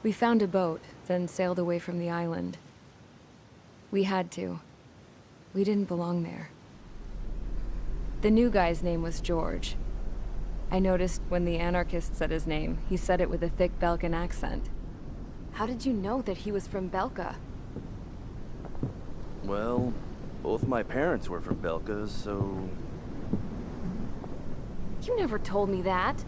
We found a boat, then sailed away from the island. We had to. We didn't belong there. The new guy's name was George. I noticed when the anarchist said his name, he said it with a thick Belkan accent. How did you know that he was from Belka? Well, both my parents were from Belka, so... You never told me that.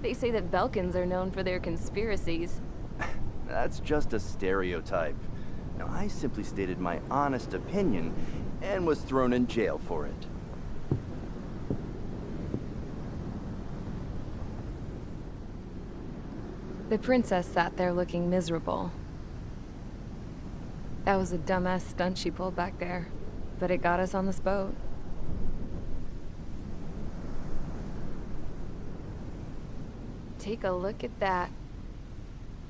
They say that Belkans are known for their conspiracies. That's just a stereotype. Now, I simply stated my honest opinion and was thrown in jail for it. The princess sat there looking miserable. That was a dumbass stunt she pulled back there, but it got us on this boat. Take a look at that.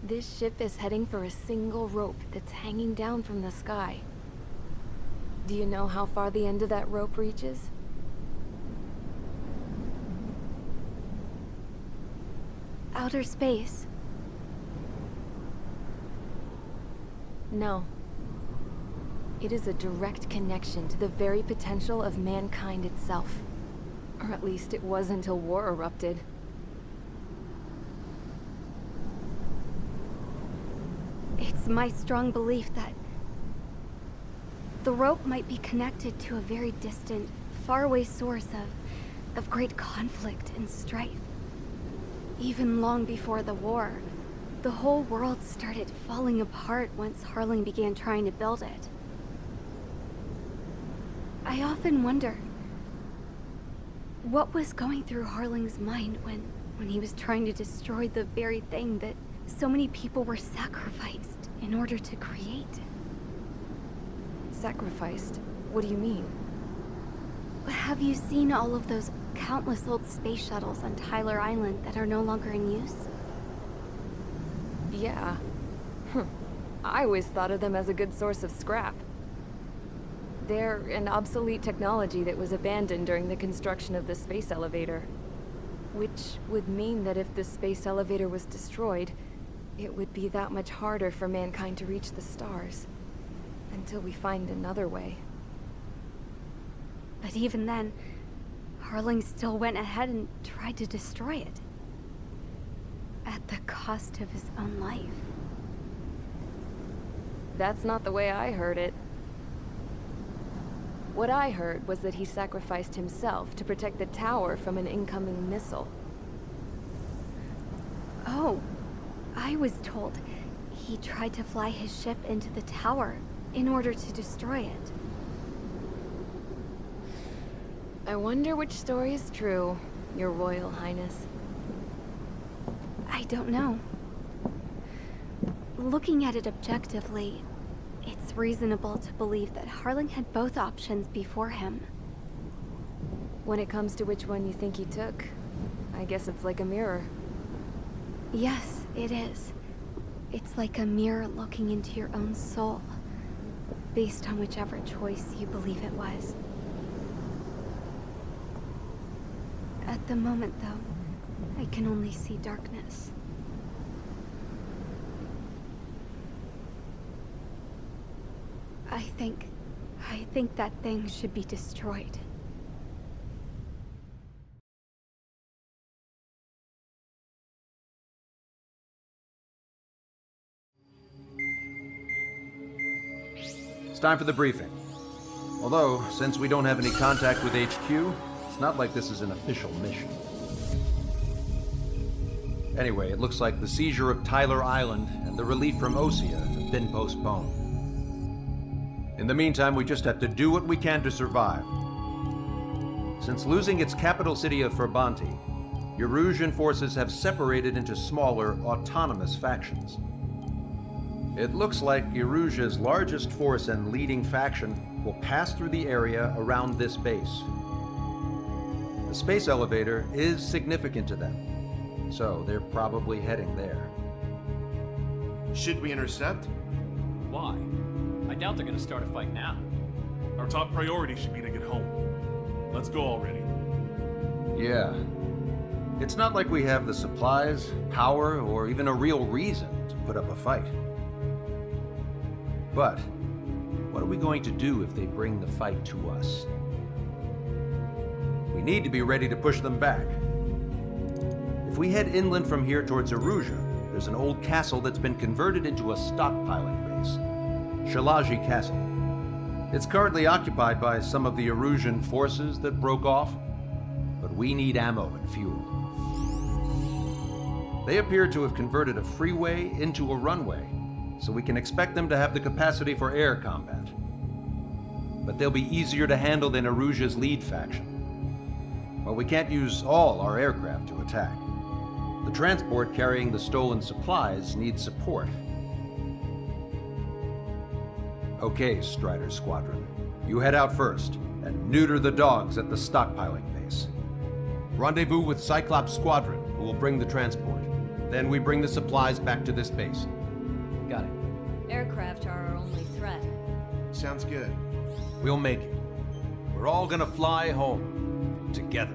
This ship is heading for a single rope that's hanging down from the sky. Do you know how far the end of that rope reaches? Outer space. No. It is a direct connection to the very potential of mankind itself. Or at least it was until war erupted. It's my strong belief that the rope might be connected to a very distant, faraway source of great conflict and strife. Even long before the war, the whole world started falling apart once Harling began trying to build it. I often wonder what was going through Harling's mind when he was trying to destroy the very thing that so many people were sacrificed in order to create. Sacrificed? What do you mean? Have you seen all of those countless old space shuttles on Tyler Island that are no longer in use? Yeah. I always thought of them as a good source of scrap. They're an obsolete technology that was abandoned during the construction of the space elevator. Which would mean that if the space elevator was destroyed, it would be that much harder for mankind to reach the stars. Until we find another way. But even then, Harling still went ahead and tried to destroy it. At the cost of his own life. That's not the way I heard it. What I heard was that he sacrificed himself to protect the tower from an incoming missile. Oh, I was told he tried to fly his ship into the tower in order to destroy it. I wonder which story is true, Your Royal Highness. I don't know. Looking at it objectively, it's reasonable to believe that Harling had both options before him. When it comes to which one you think he took, I guess it's like a mirror. Yes, it is. It's like a mirror looking into your own soul, based on whichever choice you believe it was. At the moment, though, I can only see darkness. I think that thing should be destroyed. It's time for the briefing. Although, since we don't have any contact with HQ, it's not like this is an official mission. Anyway, it looks like the seizure of Tyler Island and the relief from Osea have been postponed. In the meantime, we just have to do what we can to survive. Since losing its capital city of Ferbanti, Erusian forces have separated into smaller, autonomous factions. It looks like Erusia's largest force and leading faction will pass through the area around this base. The space elevator is significant to them, so they're probably heading there. Should we intercept? Why? I doubt they're gonna start a fight now. Our top priority should be to get home. Let's go already. Yeah. It's not like we have the supplies, power, or even a real reason to put up a fight. But what are we going to do if they bring the fight to us? We need to be ready to push them back. If we head inland from here towards Aruja, there's an old castle that's been converted into a stockpiling base. Shilage Castle. It's currently occupied by some of the Arujan forces that broke off, but we need ammo and fuel. They appear to have converted a freeway into a runway, so we can expect them to have the capacity for air combat. But they'll be easier to handle than Aruja's lead faction. Well, we can't use all our aircraft to attack. The transport carrying the stolen supplies needs support. Okay, Strider Squadron. You head out first and neuter the dogs at the stockpiling base. Rendezvous with Cyclops Squadron, who will bring the transport. Then we bring the supplies back to this base. Got it. Aircraft are our only threat. Sounds good. We'll make it. We're all gonna fly home together.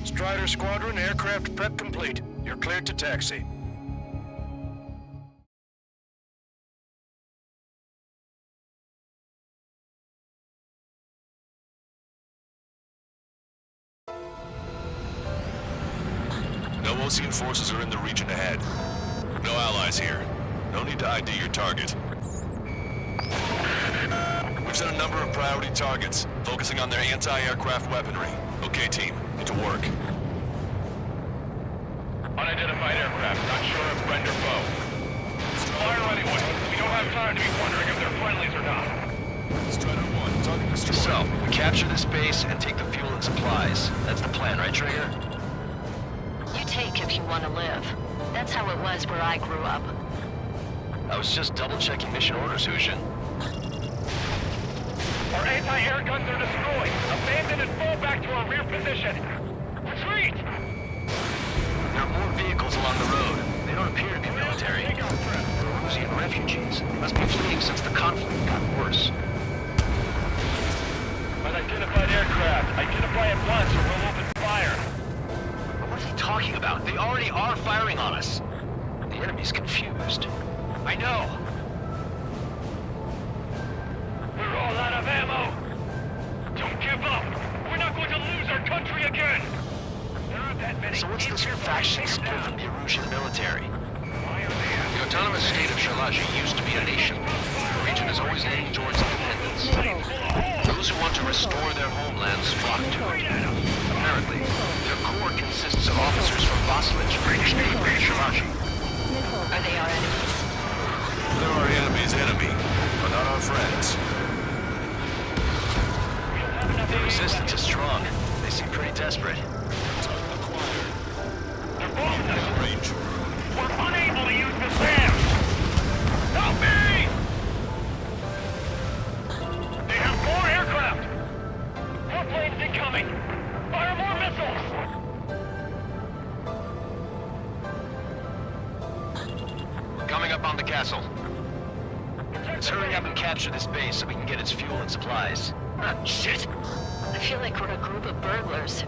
Strider Squadron, aircraft prep complete. You're cleared to taxi. No Osean forces are in the region ahead. No allies here. No need to ID your target. We've set a number of priority targets, focusing on their anti-aircraft weaponry. Okay, team. Get to work. Unidentified aircraft, not sure if friend or foe. Fire anyway. We don't have time to be wondering if they're friendlies or not. Strider 1, target destroyed. So, we capture this base and take the fuel and supplies. That's the plan, right, Trigger? You take if you want to live. That's how it was where I grew up. I was just double-checking mission orders, Hushin. Our anti-air guns are destroyed. Abandon and fall back to our rear position. Retreat! There are more vehicles along the road. They don't appear to be military. They're Rusian refugees. They must be fleeing since the conflict got worse. Unidentified aircraft. Identify at once or we'll open fire. What is he talking about? They already are firing on us. The enemy's confused. I know. We're all out of ammo. Don't give up. We're not going to lose our country again. There aren't that many. So what's this faction split from the Arusian military? The autonomous state of Shilage used to be a nation. The region has always leaned towards independence. Those who want to restore their homelands flock to it. Apparently, their core consists of officers from Vassalage, British neighbor Shilage. Are they our enemies? They're our enemy's enemy, but not our friends. The resistance is strong. They seem pretty desperate. They're both range. We're unable to use the SAM! Help me! They have more aircraft! More planes incoming! Fire more missiles! Coming up on the castle. Let's hurry up and capture this base so we can get its fuel and supplies. Ah, shit! I feel like we're a group of burglars.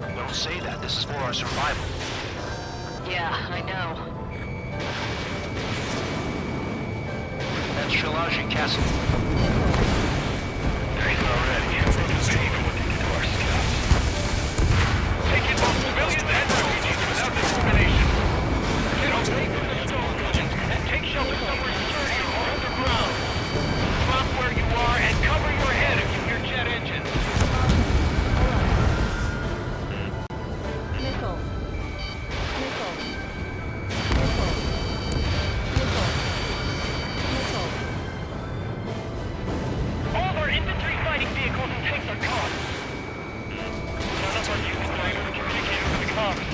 Don't say that. This is for our survival. Yeah, I know. That's Shilage Castle. There is already a team looking into our scouts. Taking both civilians and refugees without discrimination. Get away from the stone buildings and take shelter somewhere sturdier or underground. Drop where you are and cover your head if you hear jet engines. Nickel. All of our infantry fighting vehicles and tanks are gone. None of our units are able to communicate over the comms.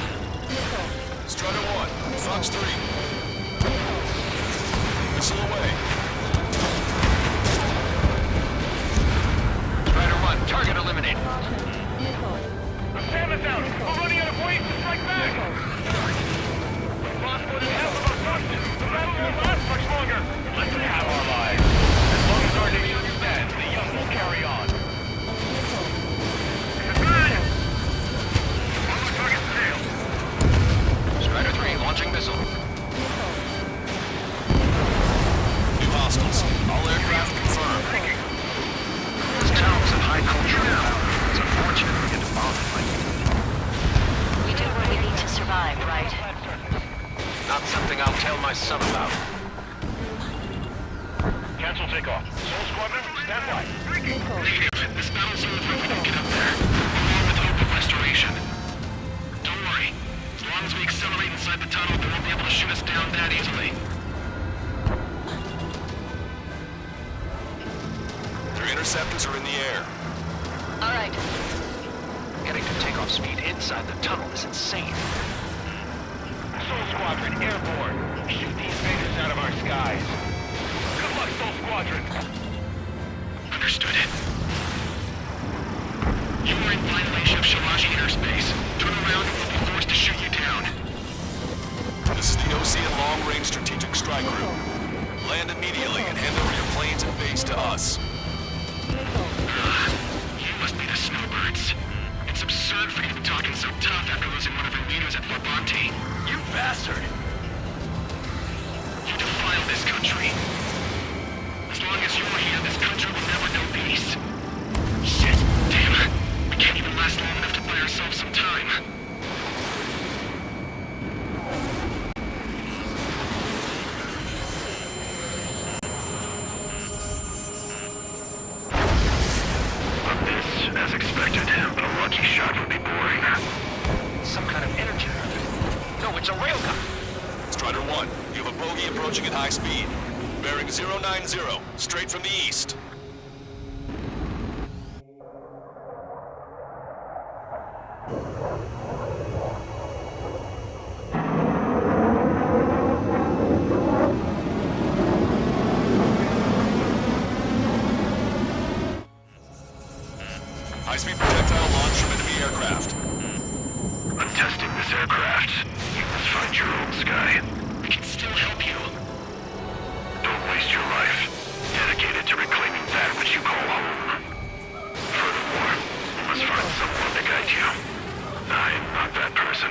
Strider 1, Fox 3. Missile away. Strider 1, target eliminated. The Sam is out. We're running out of ways to strike back. We've lost more than half of our forces. The battle won't last much longer. Let them have our lives. As long as our nation stands, the young will carry on. All our targets failed. Strider 3, launching missile. New hostiles. All aircraft confirmed. This town is of high cultural power. It's unfortunate we get bombed like it. We do what we need to survive, right? Not something I'll tell my son about. Cancel takeoff. Sol Squadron, stand by. Negative. This battle's over if we don't get up there. Along with hope of restoration. Don't worry. As long as we accelerate inside the tunnel, they won't be able to shoot us down that easily. 3 interceptors are in the air. All right. Getting to takeoff speed inside the tunnel is insane. Sol Squadron, airborne. Shoot the invaders out of our skies. Good luck, Sol Squadron. Understood. You are in violation of Shilage airspace. Turn around and we'll be forced to shoot you down. This is the Ocean Long-Range Strategic Strike Group. Land immediately and hand over your planes and base to us. You must be the snowbirds. It's absurd for you to be talking so tough after losing one of your leaders at Fort Bonte. You bastard! You defile this country. As long as you're here, this country will never know peace. Shit, damn it. We can't even last long enough to buy ourselves some time. As expected, but a lucky shot would be boring. Some kind of energy. No, it's a railgun. Strider 1, you have a bogey approaching at high speed. Bearing 090, straight from the east. High-speed projectile launch from enemy aircraft. I'm testing this aircraft. You must find your own sky. We can still help you. Don't waste your life. Dedicated to reclaiming that which you call home. Furthermore, you must find someone to guide you. I'm not that person.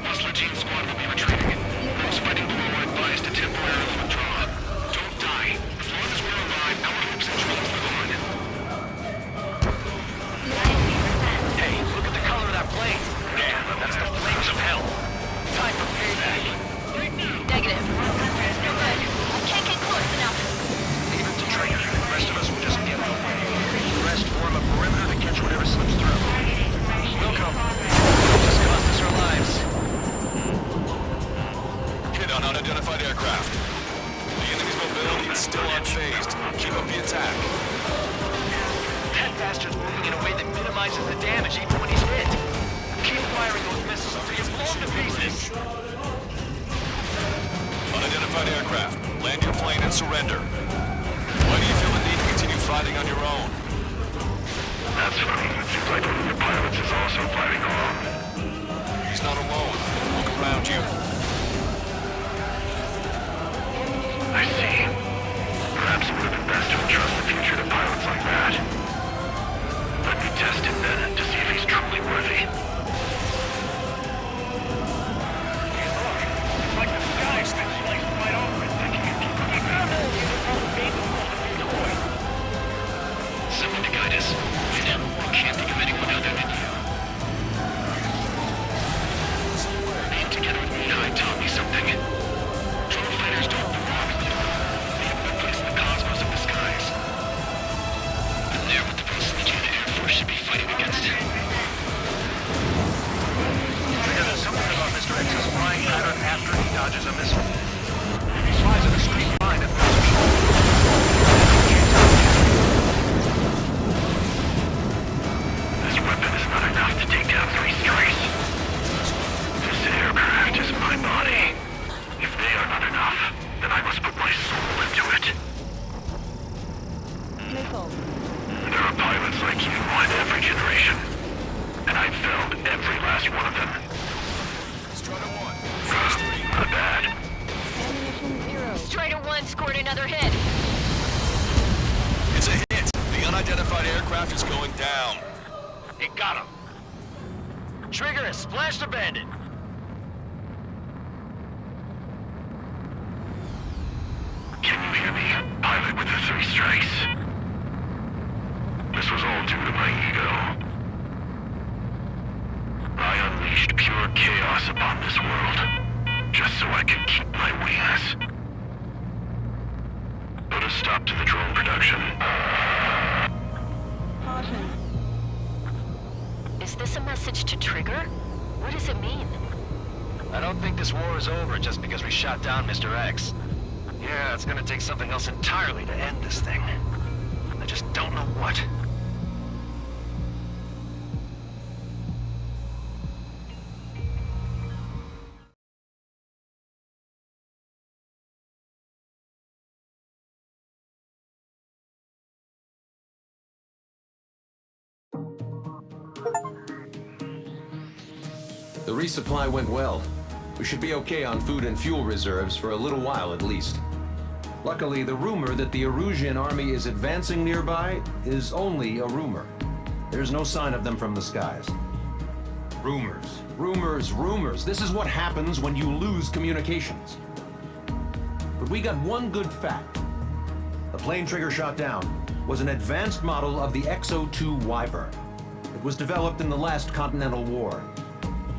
Muscle Squad will be retreating. Those fighting below are advised to temporarily withdraw. Don't die. As long as we're alive, our hopes and dreams live on. Hey, look at the color of that plane. Yeah, that's the flames of hell. Time for payback. Negative. You're good. I can't get close enough. Leave it to Trainer. The rest of us will just give up. The rest form a perimeter to catch whatever slips through. Welcome. Just cost us our lives. Hit on unidentified aircraft. The enemy's mobility is still unfazed. Keep up the attack. That bastard's moving in a way that minimizes the damage even when he's hit. Keep firing those missiles until you blow him to pieces. Unidentified aircraft. Land your plane and surrender. Why do you feel the need to continue fighting on your own? That's funny. It seems like one of your pilots is also fighting alone. He's not alone. Look around you. I see. Perhaps it would have been best to entrust the future to pilots like that. Let me test him then, to see if he's truly worthy. Hey, look. It's like the sky's been sliced wide open. Nickel. There are pilots like you in every generation. And I've found every last one of them. Strider 1, Phase 3. Not bad. Ammunition 0. Strider 1 scored another hit. It's a hit. The unidentified aircraft is going down. It got him. Trigger has splashed a bandit. Can you hear me, pilot with the 3 strikes? This was all due to my ego. I unleashed pure chaos upon this world, just so I could keep my wings. Put a stop to the drone production. Caution. Is this a message to Trigger? What does it mean? I don't think this war is over just because we shot down Mr. X. Yeah, it's gonna take something else entirely to end this thing. I just don't know what. The resupply went well. We should be okay on food and fuel reserves for a little while at least. Luckily, the rumor that the Erusian army is advancing nearby is only a rumor. There's no sign of them from the skies. Rumors, rumors, rumors. This is what happens when you lose communications. But we got one good fact. The plane Trigger shot down was an advanced model of the XO-2 Wyvern. It was developed in the last Continental War.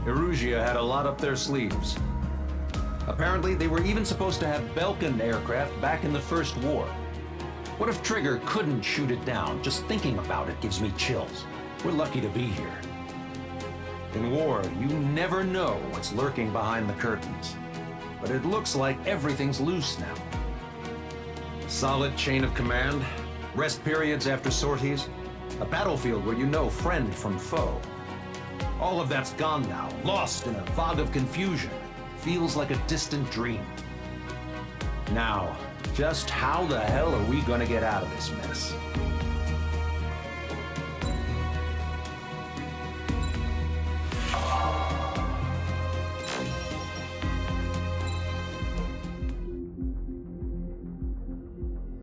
Erusia had a lot up their sleeves. Apparently, they were even supposed to have Belkin aircraft back in the First War. What if Trigger couldn't shoot it down? Just thinking about it gives me chills. We're lucky to be here. In war, you never know what's lurking behind the curtains. But it looks like everything's loose now. Solid chain of command, rest periods after sorties, a battlefield where you know friend from foe. All of that's gone now, lost in a fog of confusion. Feels like a distant dream. Now, just how the hell are we gonna get out of this mess?